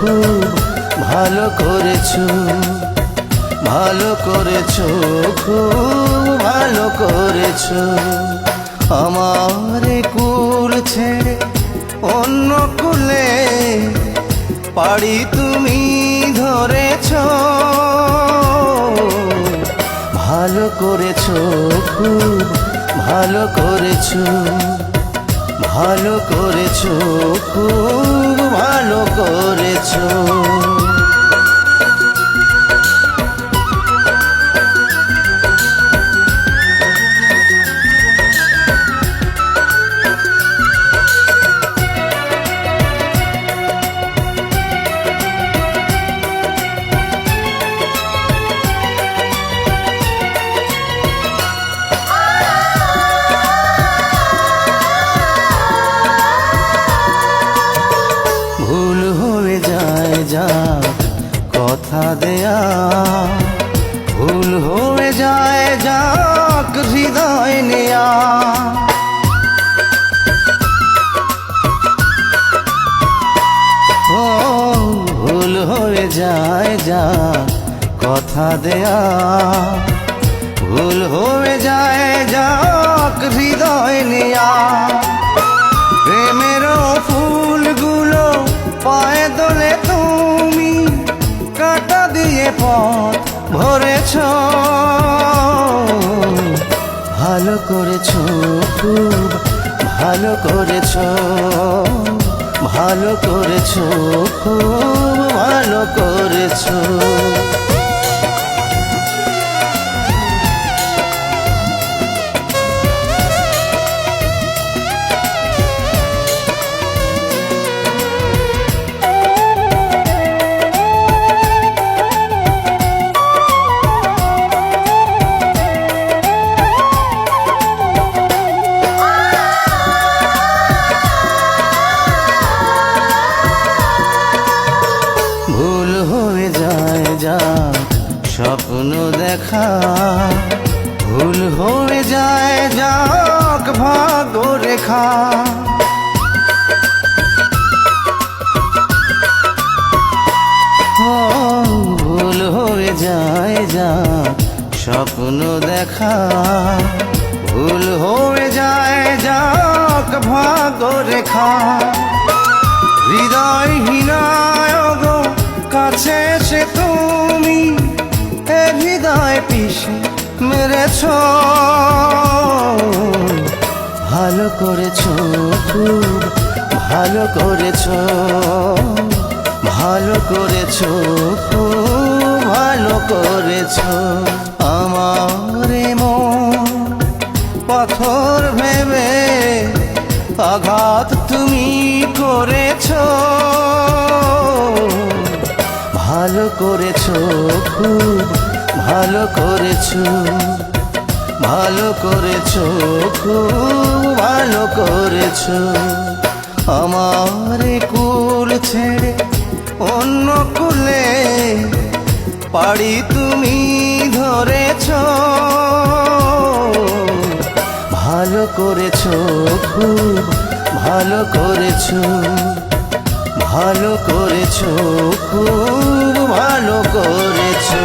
খুব ভালো করেছো, ভালো করেছো, খুব ভালো করেছো। আমার কুল ছেড়ে অন্য কুলে পাড়ি তুমি ধরেছো, ভালো করেছো, খুব ভালো করেছো, ভালো করেছো, খুব ভালো করেছো। ভুল হয়ে যায় যা কথা দেয়া, ভুল হয়ে যায় যাক হৃদয় নেয়া। ও ভুল হয়ে যায় যা কথা দেয়া, ভুল হয়ে যায় যাক হৃদয় নেয়া। প্রেমেরও ফুলগুলো পায়ে দোলে তুমি কাঁটা দিয়ে পথ ভরেছ, ভালো করেছো, খুব ভালো করেছো, ভালো করেছো, খুব ভালো করেছো। ভুল হয়ে যায় যা স্বপ্ন দেখা, ভুল হয়ে যায় যাক ভাগ্য রেখা। ও ভুল হয়ে যায় যাক স্বপ্ন দেখা, ভুল হয়ে যায় যাক ভাগ্য রেখা। হৃদয়হীনায় গো কাছে এসে তুমি এ হৃদয় পিষে মেরেছ, ভালো করেছো, খুব ভালো করেছো, ভালো করেছো, খুব ভালো করেছো। আমার মন পাথর ভেবে আঘাত তুমি করেছো, ভালো করেছো, খুব ভালো করেছো, ভালো করেছো, খুব ভালো করেছো। আমার কুল ছেড়ে অন্য কুলে পাড়ি তুমি ধরেছো, ভালো করেছো, খুব ভালো করেছো, ভালো করেছো, খুব ভালো করেছো।